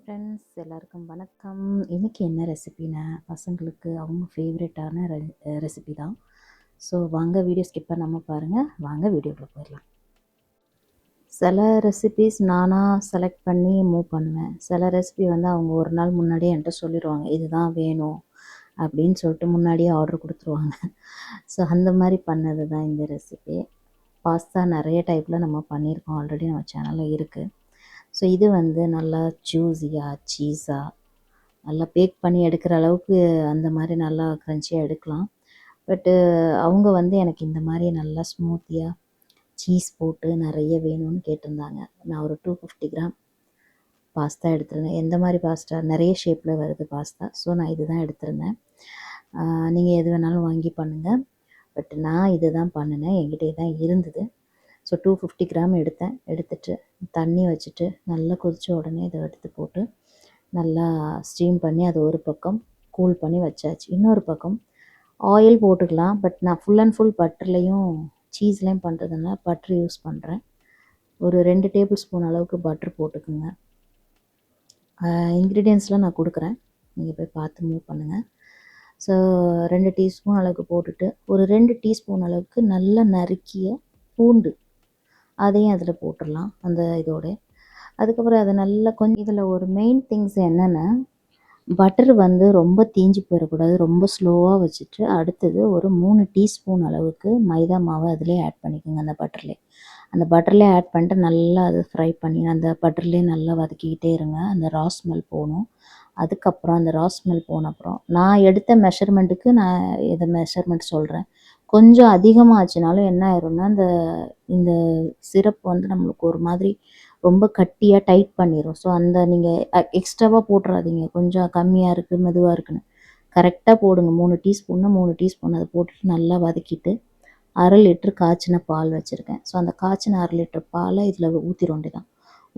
Friends எல்லாருக்கும் வணக்கம். இன்றைக்கி என்ன ரெசிபினா பசங்களுக்கு அவங்க ஃபேவரட்டான ரெசிபி தான். ஸோ வாங்க வீடியோ ஸ்கிப் பண்ணாமல் பாருங்கள். வாங்க வீடியோக்குள்ளே போயிடலாம். சில ரெசிபீஸ் நானாக செலக்ட் பண்ணி மூவ் பண்ணுவேன். சில ரெசிபி வந்து அவங்க ஒரு நாள் முன்னாடியே என்கிட்ட சொல்லிடுவாங்க, இதுதான் வேணும் அப்படின்னு சொல்லிட்டு முன்னாடியே ஆர்டர் கொடுத்துருவாங்க. ஸோ அந்த மாதிரி பண்ணது தான் இந்த ரெசிபி. பாஸ்தா நிறைய டைப்பில் நம்ம பண்ணியிருக்கோம், ஆல்ரெடி நம்ம சேனலில் இருக்குது. ஸோ இது வந்து நல்லா ஜூஸியாக சீஸாக நல்லா பேக் பண்ணி எடுக்கிற அளவுக்கு அந்த மாதிரி நல்லா க்ரன்ச்சியாக எடுக்கலாம். பட்டு அவங்க வந்து எனக்கு இந்த மாதிரி நல்லா ஸ்மூத்தியாக சீஸ் போட்டு நிறைய வேணும்னு கேட்டிருந்தாங்க. நான் ஒரு 250 கிராம் பாஸ்தா எடுத்திருந்தேன். எந்த மாதிரி பாஸ்தா, நிறைய ஷேப்பில் வருது பாஸ்தா. ஸோ நான் இது தான் எடுத்திருந்தேன். நீங்கள் எது வேணாலும் வாங்கி பண்ணுங்கள். பட் நான் இது தான் பண்ணினேன், என்கிட்ட தான் இருந்தது. ஸோ 250 கிராம் எடுத்துட்டு தண்ணி வச்சுட்டு நல்லா கொதித்த உடனே இதை எடுத்து போட்டு நல்லா ஸ்டீம் பண்ணி அது ஒரு பக்கம் கூல் பண்ணி வச்சாச்சு. இன்னொரு பக்கம் ஆயில் போட்டுக்கலாம். பட் நான் ஃபுல் அண்ட் ஃபுல் பட்டர்லேயும் சீஸ்லேயும் பண்ணுறதுனால பட்டர் யூஸ் பண்ணுறேன். ஒரு 2 டேபிள் ஸ்பூன் அளவுக்கு பட்டர் போட்டுக்குங்க. இன்க்ரீடியன்ஸ்லாம் நான் கொடுக்குறேன், நீங்கள் போய் பார்த்து மூவ் பண்ணுங்கள். ஸோ 2 டீஸ்பூன் அளவுக்கு போட்டுட்டு ஒரு 2 டீஸ்பூன் அளவுக்கு நல்லா நறுக்கிய பூண்டு அதையும் அதில் போட்டுடலாம் அந்த இதோட. அதுக்கப்புறம் அதை நல்லா கொஞ்சம் இதில் ஒரு மெயின் திங்ஸ் என்னென்னா, பட்டர் வந்து ரொம்ப தீஞ்சு போயிடக்கூடாது. ரொம்ப ஸ்லோவாக வச்சுட்டு அடுத்தது ஒரு 3 டீஸ்பூன் அளவுக்கு மைதா மாவை அதிலே ஆட் பண்ணிக்கோங்க. அந்த பட்டர்லேயே ஆட் பண்ணிட்டு நல்லா அதை ஃப்ரை பண்ணி அந்த பட்டர்லேயே நல்லா வதக்கிக்கிட்டே இருங்க. அந்த ரா ஸ்மெல் போகணும். அதுக்கப்புறம் அந்த ரா ஸ்மெல் போன அப்புறம் நான் எடுத்த மெஷர்மெண்ட்டுக்கு நான் இதை மெஷர்மெண்ட் சொல்கிறேன். கொஞ்சம் அதிகமாகச்சுனாலும் என்ன ஆயிரும்னா, இந்த சிரப் வந்து நம்மளுக்கு ஒரு மாதிரி ரொம்ப கட்டியாக டைட் பண்ணிடும். ஸோ அந்த நீங்கள் எக்ஸ்ட்ராவாக போட்டுறாதீங்க. கொஞ்சம் கம்மியாக இருக்குது மெதுவாக இருக்குன்னு கரெக்டாக போடுங்க. 3 டீஸ்பூன்னா 3 டீஸ்பூன் அதை போட்டுட்டு நல்லா வதக்கிட்டு 1/2 லிட்டர் காய்ச்சின பால் வச்சுருக்கேன். ஸோ அந்த காய்ச்சின 1/2 லிட்டர் பாலை இதில் ஊற்றிட வேண்டியதான்.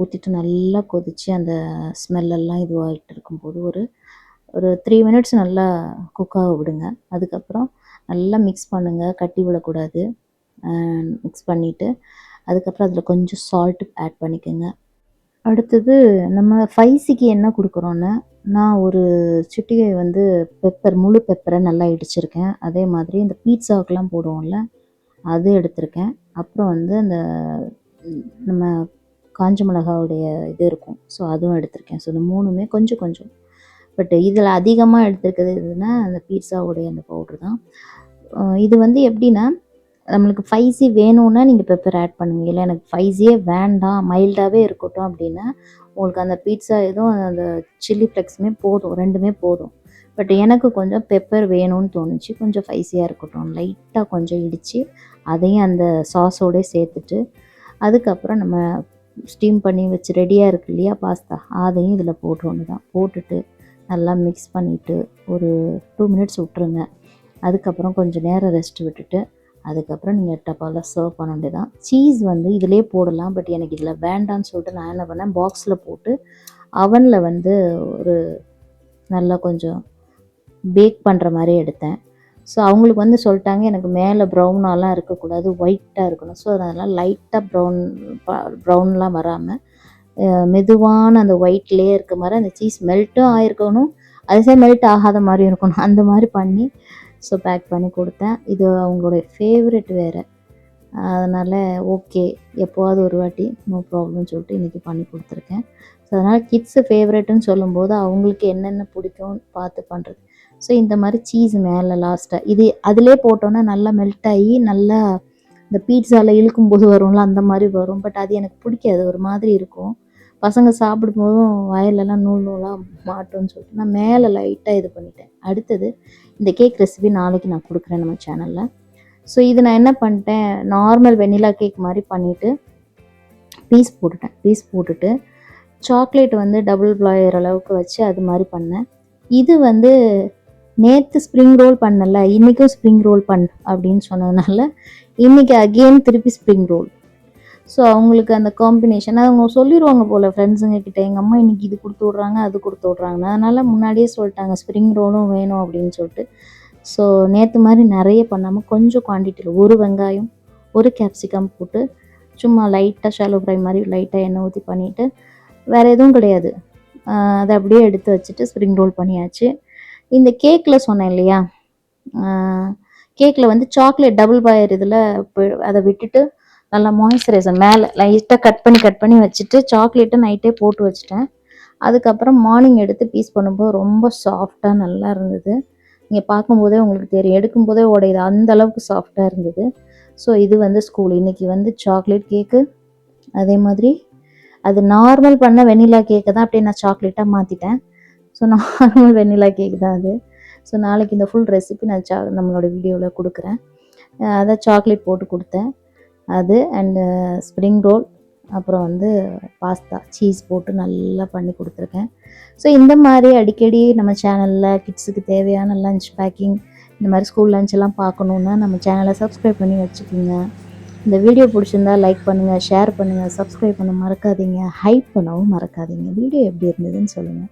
ஊற்றிட்டு நல்லா கொதித்து அந்த ஸ்மெல்லெல்லாம் இதுவாகிட்டு இருக்கும்போது ஒரு 3 மினிட்ஸ் நல்லா குக்காக விடுங்க. அதுக்கப்புறம் நல்லா மிக்ஸ் பண்ணுங்கள், கட்டி விடக்கூடாது. மிக்ஸ் பண்ணிவிட்டு அதுக்கப்புறம் அதில் கொஞ்சம் சால்ட்டு ஆட் பண்ணிக்கோங்க. அடுத்தது நம்ம ஸ்பைசிக்கு என்ன கொடுக்குறோன்னா, நான் ஒரு சிட்டிகை வந்து முழு பெப்பரை நல்லா இடிச்சிருக்கேன். அதே மாதிரி இந்த பீட்சாவுக்கெலாம் போடுவோம்ல அது எடுத்திருக்கேன். அப்புறம் வந்து அந்த நம்ம காஞ்ச மிளகாவுடைய இது இருக்கும், ஸோ அதுவும் எடுத்திருக்கேன். ஸோ இந்த 3மே கொஞ்சம் கொஞ்சம். பட் இதில் அதிகமாக எடுத்துருக்கிறது எதுனா அந்த பீட்சாவுடைய அந்த பவுட்ரு தான். இது வந்து எப்படின்னா, நம்மளுக்கு ஸ்பைசி வேணும்னா நீங்கள் பெப்பர் ஆட் பண்ணுங்கள். இல்லை எனக்கு ஸ்பைசியே வேண்டாம், மைல்டாகவே இருக்கட்டும் அப்படின்னா உங்களுக்கு அந்த பீட்சா இதுவும் அந்த சில்லி ஃப்ளெக்ஸுமே போதும், 2மே போதும். பட் எனக்கு கொஞ்சம் பெப்பர் வேணும்னு தோணுச்சு. கொஞ்சம் ஸ்பைசியாக இருக்கட்டும், லைட்டாக கொஞ்சம் இடித்து அதையும் அந்த சாஸோடே சேர்த்துட்டு அதுக்கப்புறம் நம்ம ஸ்டீம் பண்ணி வச்சு ரெடியாக இருக்கு இல்லையா பாஸ்தா, அதையும் இதில் போட்டுருவோன்னு தான். போட்டுட்டு நல்லா மிக்ஸ் பண்ணிவிட்டு ஒரு 2 மினிட்ஸ் விட்டுருங்க. அதுக்கப்புறம் கொஞ்சம் நேரம் ரெஸ்ட் விட்டுட்டு அதுக்கப்புறம் நீங்கள் டப்பாவில் சர்வ் பண்ண வேண்டியதான். சீஸ் வந்து இதிலே போடலாம், பட் எனக்கு இதில் வேண்டான்னு சொல்லிட்டு நான் என்ன பண்ணேன், பாக்ஸில் போட்டு அவனில் வந்து ஒரு நல்லா கொஞ்சம் பேக் பண்ணுற மாதிரி எடுத்தேன். ஸோ அவங்களுக்கு வந்து சொல்லிட்டாங்க, எனக்கு மேலே ப்ரௌனாலாம் இருக்கக்கூடாது, ஒயிட்டாக இருக்கணும். ஸோ அதனால் லைட்டாக ப்ரௌன்லாம் வராமல் மெதுவான அந்த ஒயிட்லேயே இருக்க மாதிரி அந்த சீஸ் மெல்ட்டும் ஆகிருக்கணும், அதே மெல்ட் ஆகாத மாதிரியும் இருக்கணும். அந்த மாதிரி பண்ணி ஸோ பேக் பண்ணி கொடுத்தேன். இது அவங்களுடைய ஃபேவரெட் வேறு, அதனால் ஓகே எப்போவாது ஒரு வாட்டி நோ ப்ராப்ளம்னு சொல்லிட்டு இன்றைக்கி பண்ணி கொடுத்துருக்கேன். ஸோ அதனால் கிட்ஸு ஃபேவரெட்டுன்னு சொல்லும்போது அவங்களுக்கு என்னென்ன பிடிக்கும்னு பார்த்து பண்ணுறது. ஸோ இந்த மாதிரி சீஸ் மேலே லாஸ்ட்டாக இது அதிலே போட்டோன்னா நல்லா மெல்ட் ஆகி நல்லா இந்த பீட்சாவில் இழுக்கும்போது வரும்ல அந்த மாதிரி வரும். பட் அது எனக்கு பிடிக்காது, ஒரு மாதிரி இருக்கும். பசங்க சாப்பிடும்போதும் வாயிலெல்லாம் நூல் நூலாக மாட்டோன்னு சொல்லிட்டு நான் மேலே லைட்டாக இது பண்ணிட்டேன். அடுத்தது இந்த கேக் ரெசிபி நாளைக்கு நான் கொடுக்குறேன் நம்ம சேனலில். ஸோ இது நான் என்ன பண்ணிட்டேன், நார்மல் வெண்ணிலா கேக் மாதிரி பண்ணிவிட்டு பீஸ் போட்டுட்டு சாக்லேட் வந்து டபுள் பாயர் அளவுக்கு வச்சு அது மாதிரி பண்ணேன். இது வந்து நேற்று ஸ்ப்ரிங் ரோல் பண்ணல, இன்றைக்கும் ஸ்ப்ரிங் ரோல் அப்படின்னு சொன்னதுனால இன்றைக்கி அகெயின் திருப்பி ஸ்ப்ரிங் ரோல். ஸோ அவங்களுக்கு அந்த காம்பினேஷன் அவங்க சொல்லிடுவாங்க போல் ஃப்ரெண்ட்ஸுங்க கிட்டே, எங்கள் அம்மா இன்றைக்கி இது கொடுத்து விட்றாங்க அது கொடுத்து விட்றாங்க, அதனால் முன்னாடியே சொல்லிட்டாங்க ஸ்ப்ரிங் ரோலும் வேணும் அப்படின்னு சொல்லிட்டு. ஸோ நேற்று மாதிரி நிறைய பண்ணாமல் கொஞ்சம் குவான்டிட்டியில் ஒரு வெங்காயம் ஒரு கேப்சிகம் போட்டு சும்மா லைட்டாக ஷாலோ ஃப்ரை மாதிரி லைட்டாக எண்ணெய் ஊற்றி பண்ணிவிட்டு வேறு எதுவும் கிடையாது. அதை அப்படியே எடுத்து வச்சுட்டு ஸ்ப்ரிங் ரோல் பண்ணியாச்சு. இந்த கேக்கில் சொன்னேன் இல்லையா, கேக்கில் வந்து சாக்லேட் டபுள் பாயர் இதில் அதை விட்டுட்டு நல்லா மாய்ஸ்சரைசர் மேலே லைட்டாக கட் பண்ணி வச்சுட்டு சாக்லேட்டை நைட்டே போட்டு வச்சுட்டேன். அதுக்கப்புறம் மார்னிங் எடுத்து பீஸ் பண்ணும்போது ரொம்ப சாஃப்டாக நல்லா இருந்தது. நீங்கள் பார்க்கும்போதே உங்களுக்கு தெரியும், எடுக்கும்போதே உடையுது, அந்த அளவுக்கு சாஃப்டாக இருந்தது. ஸோ இது வந்து ஸ்கூல் இன்றைக்கி வந்து சாக்லேட் கேக்கு. அதே மாதிரி அது நார்மல் பண்ண வெண்ணிலா கேக்கை தான் அப்படியே நான் சாக்லேட்டாக மாற்றிட்டேன். ஸோ நார்மல் வெண்ணிலா கேக் தான் அது. ஸோ நாளைக்கு இந்த ஃபுல் ரெசிபி நான் நம்மளோட வீடியோவில் கொடுக்குறேன். அதை சாக்லேட் போட்டு கொடுத்தேன். அது அண்டு ஸ்ப்ரிங் ரோல், அப்புறம் வந்து பாஸ்தா சீஸ் போட்டு நல்லா பண்ணி கொடுத்துருக்கேன். ஸோ இந்த மாதிரி அடிக்கடி நம்ம சேனலில் கிட்ஸுக்கு தேவையான லஞ்ச் பேக்கிங், இந்த மாதிரி ஸ்கூல் லஞ்ச் எல்லாம் பார்க்கணுன்னா நம்ம சேனலை சப்ஸ்கிரைப் பண்ணி வச்சுக்கோங்க. இந்த வீடியோ பிடிச்சிருந்தா லைக் பண்ணுங்கள், ஷேர் பண்ணுங்கள், சப்ஸ்கிரைப் பண்ண மறக்காதீங்க, ஹைப் பண்ணவும் மறக்காதீங்க. வீடியோ எப்படி இருந்ததுன்னு சொல்லுங்கள்.